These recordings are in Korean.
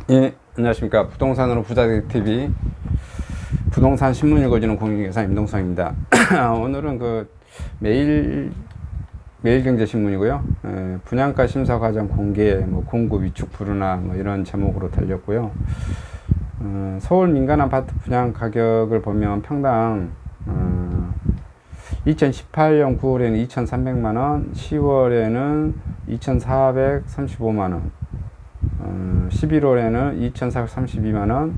예, 안녕하십니까. 부동산으로 부자되기 TV 부동산 신문 읽어주는 공인중개사 임동성입니다. 오늘은 매일경제신문이고요. 분양가 심사 과정 공개, 공급 위축 불허나 이런 제목으로 달렸고요. 서울 민간 아파트 분양 가격을 보면 평당 2018년 9월에는 2,300만원, 10월에는 2,435만원, 11월에는 2,432만원,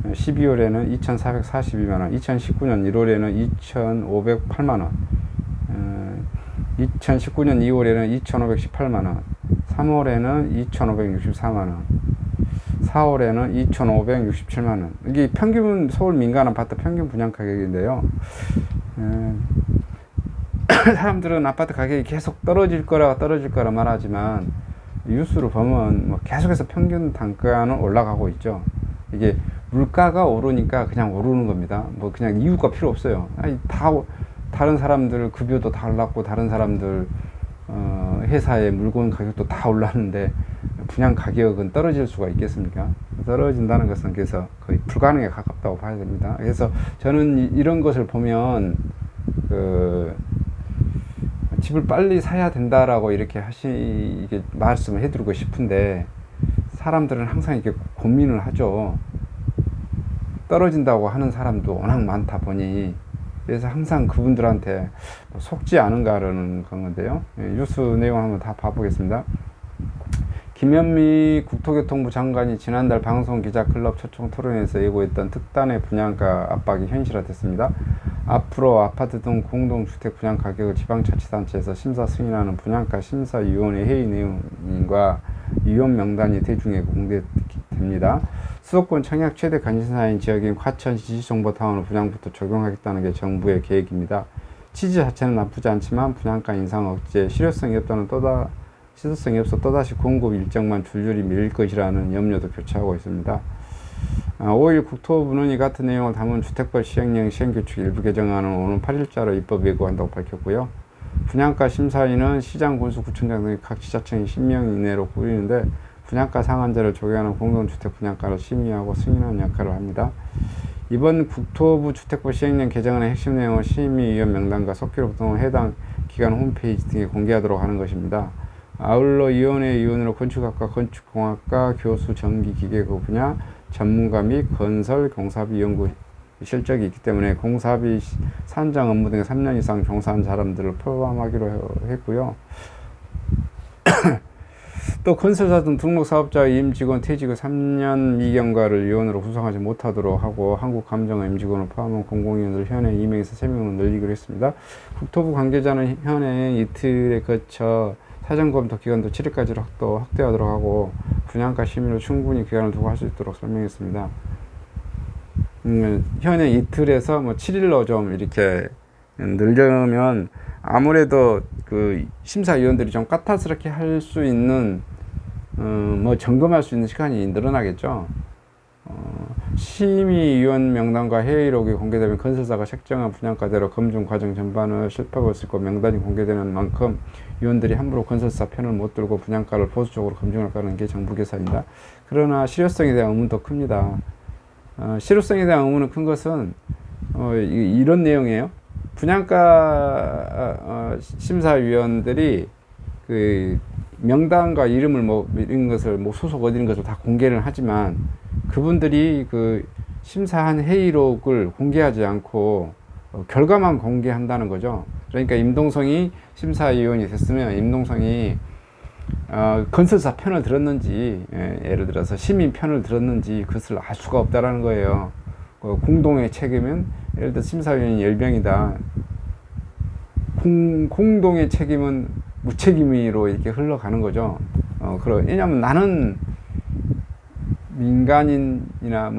12월에는 2,442만원, 2019년 1월에는 2,508만원, 2019년 2월에는 2,518만원, 3월에는 2,564만원, 4월에는 2,567만원. 이게 평균 서울 민간 아파트 평균 분양 가격인데요. 사람들은 아파트 가격이 계속 떨어질 거라 말하지만 뉴스를 보면 계속해서 평균 단가는 올라가고 있죠. 이게 물가가 오르니까 그냥 오르는 겁니다. 그냥 이유가 필요 없어요. 다른 사람들 급여도 다 올랐고 다른 사람들 회사의 물건 가격도 다 올랐는데 분양 가격은 떨어질 수가 있겠습니까? 떨어진다는 것은 그래서 거의 불가능에 가깝다고 봐야 됩니다. 그래서 저는 이런 것을 보면 집을 빨리 사야 된다라고 이렇게 말씀을 해드리고 싶은데, 사람들은 항상 이렇게 고민을 하죠. 떨어진다고 하는 사람도 워낙 많다 보니, 그래서 항상 그분들한테 속지 않은가라는 건데요. 뉴스 내용 한번 다 봐보겠습니다. 김현미 국토교통부 장관이 지난달 방송기자클럽 초청 토론에서 예고했던 특단의 분양가 압박이 현실화됐습니다. 앞으로 아파트 등 공동주택 분양 가격을 지방자치단체에서 심사 승인하는 분양가 심사위원회 회의 내용과 위원 명단이 대중에 공개됩니다. 수도권 청약 최대 관심사인 지역인 과천 지지정보타운을 분양부터 적용하겠다는 게 정부의 계획입니다. 취지 자체는 나쁘지 않지만 분양가 인상 억제, 실효성이 없어 또다시 공급 일정만 줄줄이 밀릴 것이라는 염려도 교차하고 있습니다. 5일 국토부는 이 같은 내용을 담은 주택법 시행령 시행규칙 일부 개정안을 오는 8일자로 입법 예고한다고 밝혔고요. 분양가 심사위는 시장, 군수, 구청장 등 각 지자청이 10명 이내로 꾸리는데 분양가 상한제를 적용하는 공동주택 분양가를 심의하고 승인하는 역할을 합니다. 이번 국토부 주택법 시행령 개정안의 핵심 내용은 심의위원 명단과 속기록 등을 해당 기관 홈페이지 등에 공개하도록 하는 것입니다. 아울러 위원회 위원으로 건축학과, 건축공학과, 교수, 전기, 기계고 분야 전문가 및 건설, 공사비 연구 실적이 있기 때문에 공사비 산정 업무 등에 3년 이상 종사한 사람들을 포함하기로 했고요. 또 건설사 등 등록사업자 임직원 퇴직 후 3년 미경과를 위원으로 구성하지 못하도록 하고 한국감정원 임직원을 포함한 공공위원들 현행 2명에서 3명으로 늘리기로 했습니다. 국토부 관계자는 현행 이틀에 거쳐 사전검토 기간도 7일까지 확대하도록 하고 분양가 심의로 충분히 기간을 두고 할 수 있도록 설명했습니다. 현행 이틀에서 7일로 좀 이렇게 늘려면 아무래도 그 심사위원들이 좀 까탈스럽게 할 수 있는 점검할 수 있는 시간이 늘어나겠죠. 심의위원 명단과 회의록이 공개되면 건설사가 책정한 분양가대로 검증 과정 전반을 실패하고 있을 거 명단이 공개되는 만큼 위원들이 함부로 건설사 편을 못 들고 분양가를 보수적으로 검증할 거라는 게 정부 계산입니다. 그러나 실효성에 대한 의문도 큽니다. 실효성에 대한 의문은 큰 것은 이런 내용이에요. 분양가 심사위원들이 그 명단과 이름을 이런 것을 소속 어디 있는 것을 다 공개를 하지만 그분들이 그 심사한 회의록을 공개하지 않고 결과만 공개한다는 거죠. 그러니까 임동성이 심사위원이 됐으면 임동성이 건설사 편을 들었는지, 예를 들어서 시민 편을 들었는지 그것을 알 수가 없다라는 거예요. 공동의 책임은 예를 들어 심사위원이 10명이다. 공동의 책임은 무책임으로 이렇게 흘러가는 거죠. 왜냐하면 나는 민간인이나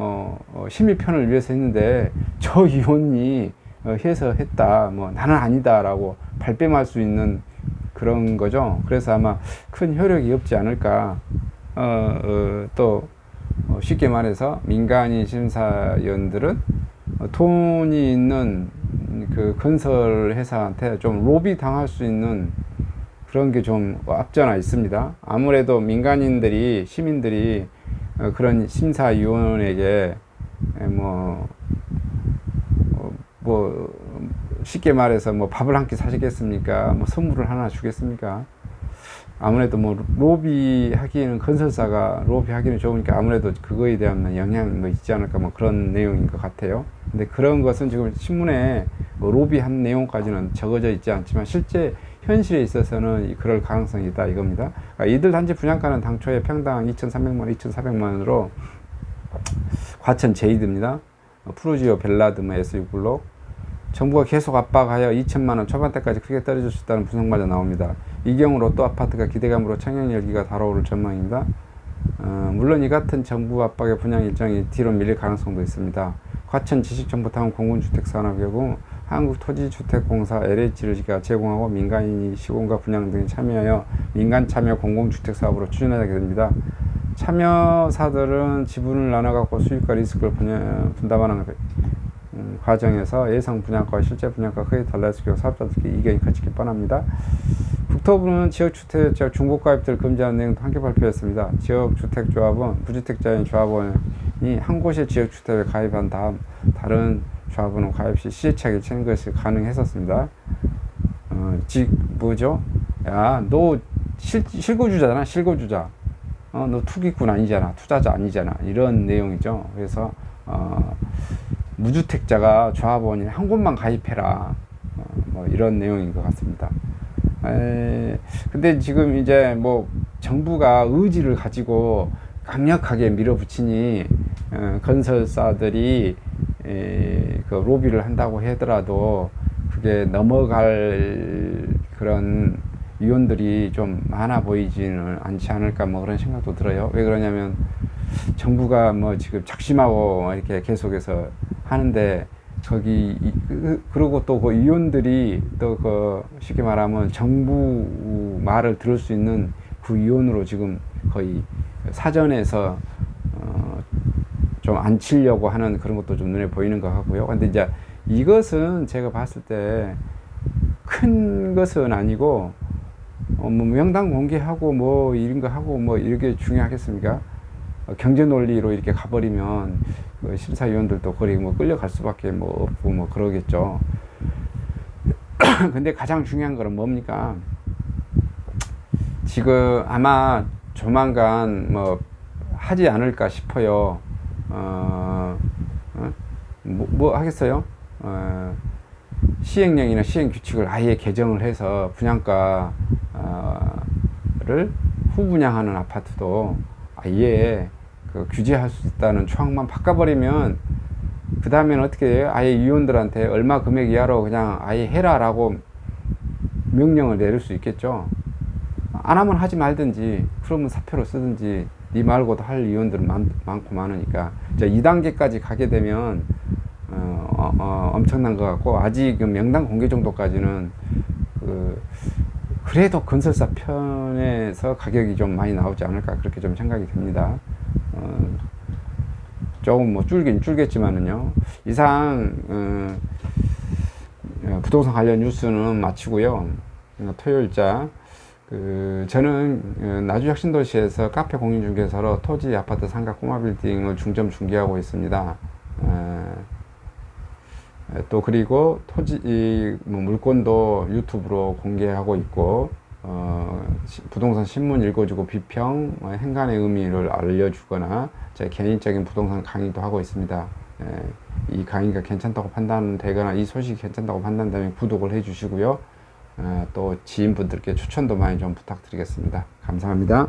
시민 편을 위해서 했는데 저 위원이 해서 했다. 나는 아니다라고 발뺌할 수 있는 그런 거죠. 그래서 아마 큰 효력이 없지 않을까. 또 쉽게 말해서 민간인 심사위원들은 돈이 있는 그 건설 회사한테 좀 로비 당할 수 있는 그런 게 좀 없잖아 있습니다. 아무래도 민간인들이, 시민들이 그런 심사위원에게 뭐 쉽게 말해서 뭐 밥을 한 끼 사시겠습니까? 뭐 선물을 하나 주겠습니까? 아무래도 뭐 로비하기에는 건설사가 로비하기는 좋으니까 아무래도 그거에 대한 영향이 뭐 있지 않을까 뭐 그런 내용인 것 같아요. 근데 그런 것은 지금 신문에 뭐 로비한 내용까지는 적어져 있지 않지만 실제 현실에 있어서는 그럴 가능성이 있다 이겁니다. 그러니까 이들 단지 분양가는 당초에 평당 2,300만, 2,400만 원으로 과천 제이드입니다. 프루지오 벨라드마 S6 블록. 정부가 계속 압박하여 2천만 원 초반대까지 크게 떨어질 수 있다는 분석마저 나옵니다. 이 경우 로또 아파트가 기대감으로 청약 열기가 달아오를 전망입니다. 물론 이 같은 정부 압박의 분양 일정이 뒤로 밀릴 가능성도 있습니다. 과천 지식정보타운 공군주택산업 경우 한국토지주택공사 LH가 제공하고 민간인이 시공과 분양 등에 참여하여 민간 참여 공공주택 사업으로 추진하게 됩니다. 참여사들은 지분을 나눠갖고 수익과 리스크를 분담하는 과정에서 예상 분양가와 실제 분양가가 크게 달라질 경우 사업자들끼리 이견이 커지기 뻔합니다. 국토부는 지역주택자 중고가입들 금지하는 내용도 함께 발표했습니다. 지역주택조합은 무주택자인 조합원이 한 곳의 지역주택에 가입한 다음 다른 조합원은 가입 시 시세차익을 치는 것이 가능했었습니다. 뭐죠? 야, 너 실거주자잖아, 실거주자. 너 투기꾼 아니잖아, 투자자 아니잖아. 이런 내용이죠. 그래서 무주택자가 조합원이 한 곳만 가입해라. 뭐 이런 내용인 것 같습니다. 근데 지금 이제 뭐 정부가 의지를 가지고 강력하게 밀어붙이니 건설사들이 그 로비를 한다고 하더라도 그게 넘어갈 그런 위원들이 좀 많아 보이지는 않지 않을까 뭐 그런 생각도 들어요. 왜 그러냐면 정부가 뭐 지금 작심하고 이렇게 계속해서 하는데 거기 그리고 또 그 위원들이 또 그 쉽게 말하면 정부 말을 들을 수 있는 그 위원으로 지금 거의 사전에서 좀 앉히려고 하는 그런 것도 좀 눈에 보이는 것 같고요. 근데 이제 이것은 제가 봤을 때 큰 것은 아니고 뭐 명당 공개하고 뭐 이런 거 하고 뭐 이렇게 중요하겠습니까? 경제 논리로 이렇게 가버리면 그 심사위원들도 거리 뭐 끌려갈 수밖에 뭐 없고 뭐 그러겠죠. 근데 가장 중요한 거는 뭡니까? 지금 아마 조만간 뭐 하지 않을까 싶어요. 뭐 하겠어요? 시행령이나 시행규칙을 아예 개정을 해서 분양가를 후분양하는 아파트도 아예 그 규제할 수 있다는 조항만 바꿔버리면 그 다음에는 어떻게 해요? 아예 위원들한테 얼마 금액 이하로 그냥 아예 해라라고 명령을 내릴 수 있겠죠. 안 하면 하지 말든지 그러면 사표로 쓰든지 니 말고도 할 위원들은 많고 많으니까 이제 2단계까지 가게 되면 엄청난 것 같고 아직 명단 공개 정도까지는 그래도 건설사 편에서 가격이 좀 많이 나오지 않을까 그렇게 좀 생각이 듭니다. 조금 뭐 줄긴 줄겠지만은요. 이상 부동산 관련 뉴스는 마치고요. 토요일자 저는 나주혁신도시에서 카페 공인중개사로 토지, 아파트, 상가, 꼬마 빌딩을 중점 중개하고 있습니다. 또 그리고 토지 뭐 물건도 유튜브로 공개하고 있고 부동산 신문 읽어주고 비평 행간의 의미를 알려주거나 제 개인적인 부동산 강의도 하고 있습니다. 이 강의가 괜찮다고 판단되거나 이 소식이 괜찮다고 판단되면 구독을 해 주시고요. 또 지인분들께 추천도 많이 좀 부탁드리겠습니다. 감사합니다.